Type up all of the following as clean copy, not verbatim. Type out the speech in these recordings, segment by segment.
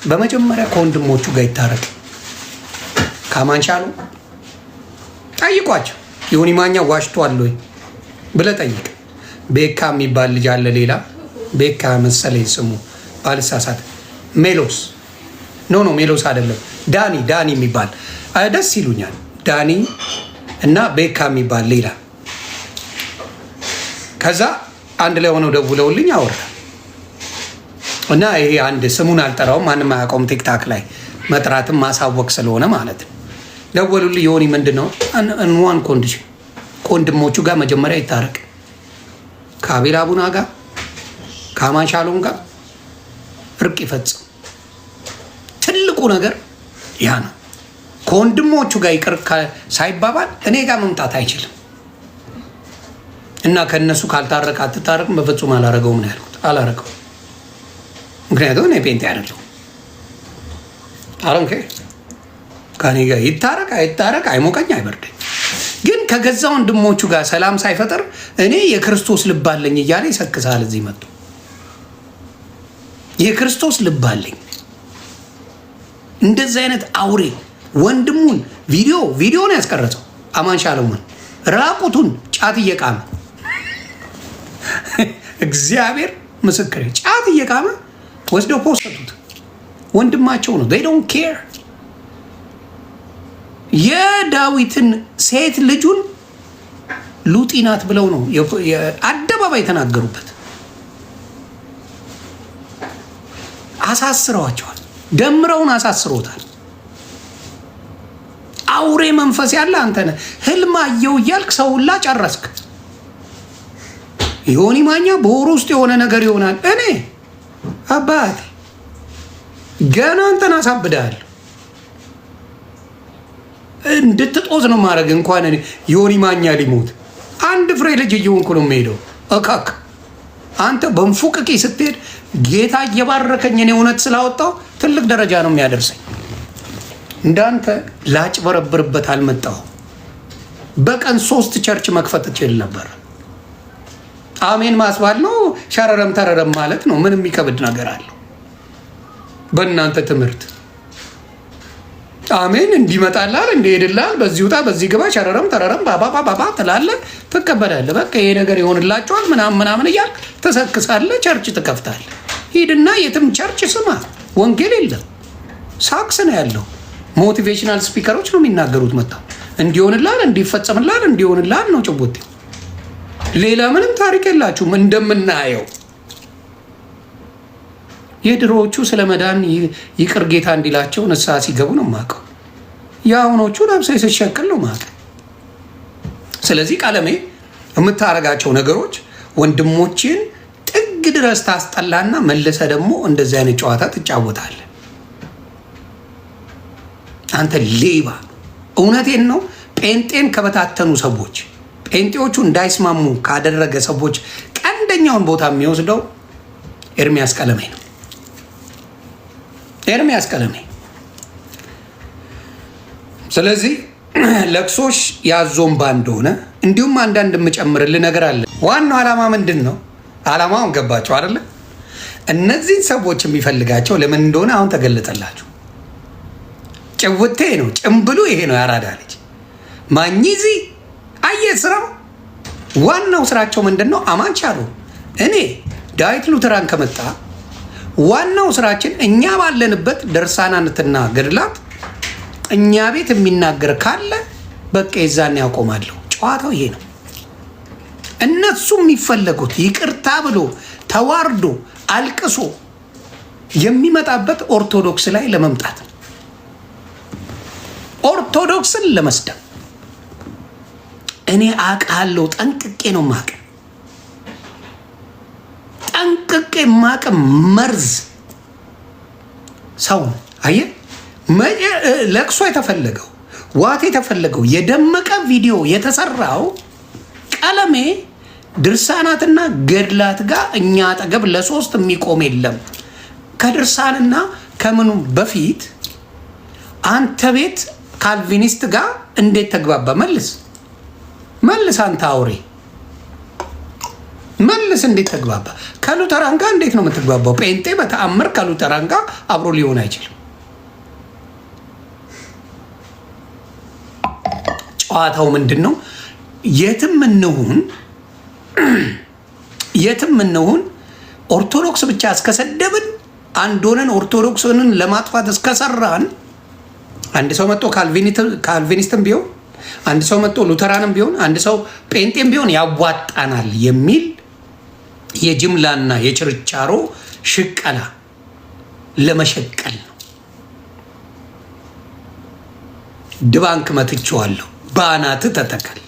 በመጀመሪያ ከወንድሞቹ ጋር ይታረቅ። ካማንቻሉ ጠይቋቸው። ዮኒ ማኛ ዋሽቷል ወይ ብለህ ጠይቅ። ቤካ የሚባል ልጅ አለ፣ ሌላ ቤካ መሰለኝ ስሙ ባልሳሳት። ሜሎስ ኖ ሜሎስ አይደለም፣ ዳኒ የሚባል ደስ ይሉኛል። ዳኒ እና ቤካ የሚባል ሌላ። ከዛ አንድ ላይ ሆነው ደውለውልኝ አወራ እና ይሄ አንድ ስሙን አልጠራውም፣ ማንም አያውቀውም። ቲክታክ ላይ መጥራትም ማሳወቅ ስለሆነ ማለት ነው። ደወሉልኝ። ዮኒ ምንድን ነው እንዋን ኮንዲሽን ከወንድሞቹ ጋር መጀመሪያ ይታረቅ፣ ከአቤል አቡና ጋር ከአማን ሻሎም ጋር እርቅ ይፈጽም። ትልቁ ነገር ያ ነው። ከወንድሞቹ ጋር ይቅር ሳይባባል እኔ ጋር መምጣት አይችልም። እና ከእነሱ ካልታረቅ አትታረቅም። በፍጹም አላረገውም ነው ያልኩት። አላረገው ምክንያቱም እኔ ፔንት ያደለው አሮንኬ ከኔ ጋር ይታረቅ አይታረቅ አይሞቀኝ አይበርደኝ። ግን ከገዛ ወንድሞቹ ጋር ሰላም ሳይፈጠር እኔ የክርስቶስ ልብ አለኝ እያለ ይሰክሳል። እዚህ መጥቶ የክርስቶስ ልብ አለኝ። እንደዚህ አይነት አውሬ ወንድሙን ቪዲዮ ነው ያስቀረጸው። አማን ሻለሙን ራቁቱን ጫት እየቃመ እግዚአብሔር ምስክሬ ጫት እየቃመ ወስደው ፖስተቱት። ወንድማቸው ነው። they don't care። የዳዊትን ሴት ልጁን ሉጢ ናት ብለው ነው አደባባይ የተናገሩበት። አሳስረዋቸዋል። ደምረውን አሳስሮታል። አውሬ መንፈስ ያለ አንተ ነህ። ህልም አየው እያልክ ሰው ሁላ ጨረስክ። ዮኒ ማኛ በወሩ ውስጥ የሆነ ነገር ይሆናል። እኔ አባቴ ገና አንተን አሳብዳለሁ። እንድትጦዝ ነው ማድረግ። እንኳን እኔ ዮኒ ማኛ ሊሞት አንድ ፍሬ ልጅ እየሆንኩ ነው የምሄደው። እካክ አንተ በንፉቅቂ ስትሄድ ጌታ እየባረከኝ እኔ እውነት ስላወጣው ትልቅ ደረጃ ነው የሚያደርሰኝ። እንዳንተ ላጭበረብርበት አልመጣሁም። በቀን 3 ቸርች መክፈት እችል ነበር። አሜን ማስባል ነው፣ ሸረረም ተረረም ማለት ነው። ምን የሚከብድ ነገር አለው? በእናንተ ትምህርት አሜን እንዲመጣላል እንደሄድላል፣ በዚህ ውጣ በዚህ ግባ፣ ሸረረም ተረረም ባባ ትላለህ፣ ትቀበላለህ። በቃ ይሄ ነገር ይሆንላቸዋል ምናምን እያልክ ትሰክሳለህ፣ ቸርች ትከፍታለህ። ሂድና የትም ቸርች ስማ፣ ወንጌል የለም ሳክስ ነው ያለው። ሞቲቬሽናል ስፒከሮች ነው የሚናገሩት። መጣው እንዲሆንላል እንዲፈጸምላል እንዲሆንላል ነው ጭቦቴ። ሌላ ምንም ታሪክ የላችሁም። እንደምናየው የድሮዎቹ ስለ መዳን ይቅር ጌታ እንዲላቸው ንስሐ ሲገቡ ነው የማውቀው። የአሁኖቹ ለብሰው ሲሸቅል ነው የማውቀው። ስለዚህ ቀለሜ የምታረጋቸው ነገሮች ወንድሞችን ጥግ ድረስ ታስጠላና መልሰ ደግሞ እንደዚህ አይነት ጨዋታ ትጫወታለህ። አንተ ሌባ። እውነቴን ነው። ጴንጤን ከበታተኑ ሰዎች፣ ጴንጤዎቹ እንዳይስማሙ ካደረገ ሰዎች ቀንደኛውን ቦታ የሚወስደው ኤርሚያስ ቀለሜ ነው። ኤርሚያስ ቀለሜ። ስለዚህ ለቅሶሽ ያዞንባ እንደሆነ እንዲሁም አንዳንድ የምጨምርልህ ነገር አለ። ዋናው ዓላማ ምንድን ነው? ዓላማውን ገባቸው አይደለ? እነዚህን ሰዎች የሚፈልጋቸው ለምን እንደሆነ አሁን ተገለጠላችሁ። ጭውቴ ነው፣ ጭምብሉ ይሄ ነው። ያራዳ ልጅ ማኝዚ አየ ስራው። ዋናው ስራቸው ምንድን ነው? አማን ሻሎም እኔ ዳዊት ሉተራን ከመጣ ዋናው ስራችን እኛ ባለንበት ድርሳናትና ገድላት እኛ ቤት የሚናገር ካለ በቃ የዛን ያቆማለሁ። ጨዋታው ይሄ ነው። እነሱ የሚፈለጉት ይቅርታ ብሎ ተዋርዶ አልቅሶ የሚመጣበት ኦርቶዶክስ ላይ ለመምጣት፣ ኦርቶዶክስን ለመስደብ። እኔ አውቃለሁ፣ ጠንቅቄ ነው ማቅ ጠንቅቄ ማቅ መርዝ ሰው አየ ለቅሶ የተፈለገው ዋት የተፈለገው የደመቀ ቪዲዮ የተሰራው ቀለሜ ድርሳናትና ገድላት ጋር እኛ አጠገብ ለሶስት የሚቆም የለም። ከድርሳንና ከምኑ በፊት አንተ ቤት ካልቪኒስት ጋር እንዴት ተግባባ? መልስ አንተ አውሬ መልስ። እንዴት ተግባባ? ከሉተራን ጋር እንዴት ነው የምትግባባው? ጴንጤ በተአምር ከሉተራን ጋር አብሮ ሊሆን አይችልም። ጨዋታው ምንድን ነው? የትም እንሁን ኦርቶዶክስ ብቻ እስከሰደብን አንድ ሆነን ኦርቶዶክስንን ለማጥፋት እስከሰራን አንድ ሰው መጥቶ ካልቪኒስትም ቢሆን አንድ ሰው መጥቶ ሉተራንም ቢሆን አንድ ሰው ጴንጤም ቢሆን ያዋጣናል የሚል የጅምላና የችርቻሮ ሽቀላ ለመሸቀል ነው። ድባንክ መትቼዋለሁ። በአናት ተተከል።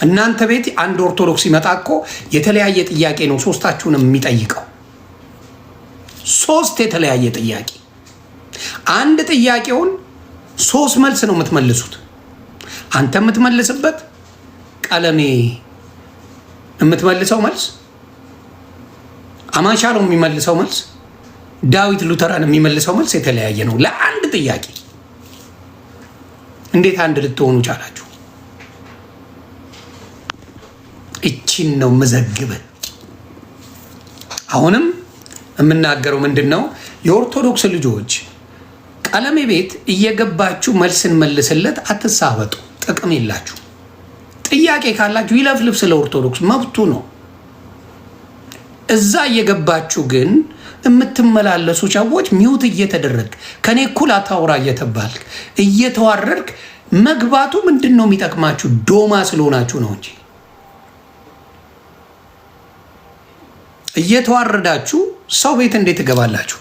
እናንተ ቤት አንድ ኦርቶዶክስ ሲመጣ እኮ የተለያየ ጥያቄ ነው ሶስታችሁንም የሚጠይቀው። ሶስት የተለያየ ጥያቄ። አንድ ጥያቄውን ሶስት መልስ ነው የምትመልሱት። አንተ የምትመልስበት፣ ቀለሜ የምትመልሰው መልስ፣ አማንሻሎ የሚመልሰው መልስ፣ ዳዊት ሉተራን የሚመልሰው መልስ የተለያየ ነው ለአንድ ጥያቄ። እንዴት አንድ ልትሆኑ ቻላችሁ? እቺን ነው መዘግበ። አሁንም የምናገረው ምንድን ነው? የኦርቶዶክስ ልጆች ቀለሜ ቤት እየገባችሁ መልስን መልስለት፣ አትሳበጡ። ጥቅም የላችሁ። ጥያቄ ካላችሁ ይለፍልፍ፣ ስለ ኦርቶዶክስ መብቱ ነው። እዛ እየገባችሁ ግን የምትመላለሱ ሰዎች ሚውት እየተደረግ ከኔ እኩል አታውራ እየተባልክ እየተዋረድክ መግባቱ ምንድን ነው የሚጠቅማችሁ? ዶማ ስለሆናችሁ ነው እንጂ እየተዋረዳችሁ ሰው ቤት እንዴት ትገባላችሁ?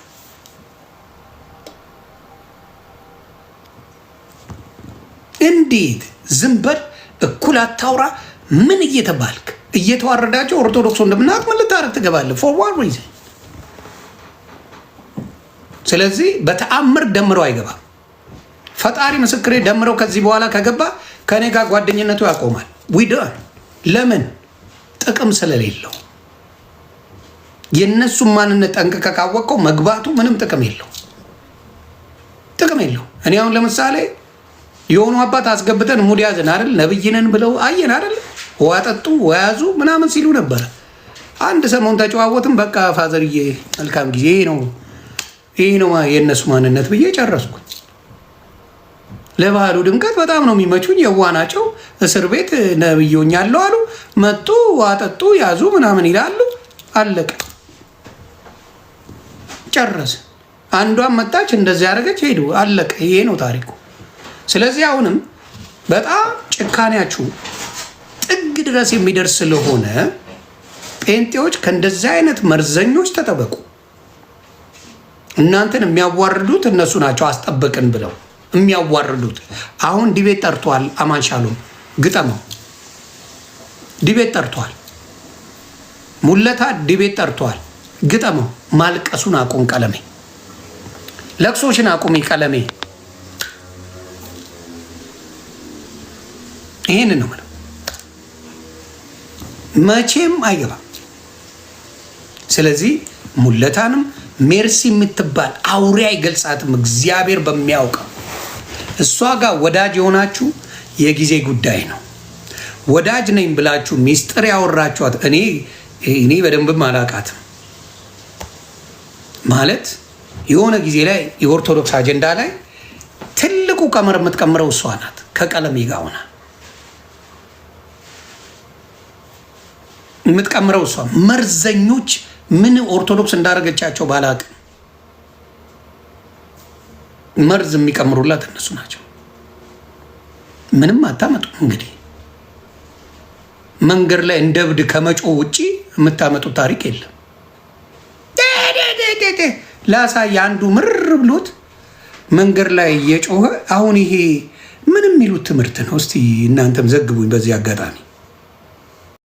እንዴት ዝም በል እኩል አታውራ ምን እየተባልክ እየተዋረዳችሁ ኦርቶዶክስ እንደምናት ምን ልታረግ ትገባለህ? ፎር ዋን ሪዝን። ስለዚህ በተአምር ደምረው አይገባም። ፈጣሪ ምስክሬ፣ ደምረው ከዚህ በኋላ ከገባ ከኔ ጋር ጓደኝነቱ ያቆማል። ዊደን ለምን? ጥቅም ስለሌለው። የእነሱን ማንነት ጠንቅቀህ ካወቀው መግባቱ ምንም ጥቅም የለው፣ ጥቅም የለው። እኔ አሁን ለምሳሌ የሆኑ አባት አስገብተን ሙድ ያዝን አይደል፣ ነብይነን ብለው አየን አይደል፣ ዋጠጡ ወያዙ ምናምን ሲሉ ነበረ። አንድ ሰሞን ተጨዋወትም። በቃ ፋዘርዬ መልካም ጊዜ ነው፣ ይህ ነው የእነሱ ማንነት ብዬ ጨረስኩኝ። ለባህሉ ድምቀት በጣም ነው የሚመቹኝ። የዋናቸው እስር ቤት ነብዮኛለሁ አሉ፣ መጡ፣ ዋጠጡ፣ ያዙ ምናምን ይላሉ። አለቀ፣ ጨረስ። አንዷን መጣች፣ እንደዚህ ያደረገች፣ ሄዱ፣ አለቀ። ይሄ ነው ታሪኩ። ስለዚህ አሁንም በጣም ጭካኔያችሁ ጥግ ድረስ የሚደርስ ስለሆነ ጴንጤዎች ከእንደዚህ አይነት መርዘኞች ተጠበቁ። እናንተን የሚያዋርዱት እነሱ ናቸው፣ አስጠበቅን ብለው የሚያዋርዱት። አሁን ዲቤት ጠርቷል። አማንሻሎም ግጠመው፣ ዲቤት ጠርቷል። ሙለታ ዲቤት ጠርቷል። ግጠመው። ማልቀሱን አቁም ቀለሜ፣ ለቅሶሽን አቁሚ ቀለሜ። ይህንን ነው ምለው፣ መቼም አይገባም። ስለዚህ ሙለታንም ሜርሲ የምትባል አውሬ አይገልጻትም፣ እግዚአብሔር በሚያውቀው። እሷ ጋር ወዳጅ የሆናችሁ የጊዜ ጉዳይ ነው። ወዳጅ ነኝ ብላችሁ ሚስጥር ያወራችኋት እኔ በደንብም አላውቃትም። ማለት የሆነ ጊዜ ላይ የኦርቶዶክስ አጀንዳ ላይ ትልቁ ቀመር የምትቀምረው እሷ ናት። ከቀለሜ ጋር ሆና የምትቀምረው እሷ። መርዘኞች ምን ኦርቶዶክስ እንዳደረገቻቸው ባላቅም መርዝ የሚቀምሩላት እነሱ ናቸው። ምንም አታመጡም። እንግዲህ መንገድ ላይ እንደ እብድ ከመጮ ውጪ የምታመጡት ታሪክ የለም። ላሳይ፣ አንዱ ምርር ብሎት መንገድ ላይ እየጮኸ አሁን ይሄ ምንም የሚሉት ትምህርት ነው። እስቲ እናንተም ዘግቡኝ በዚህ አጋጣሚ።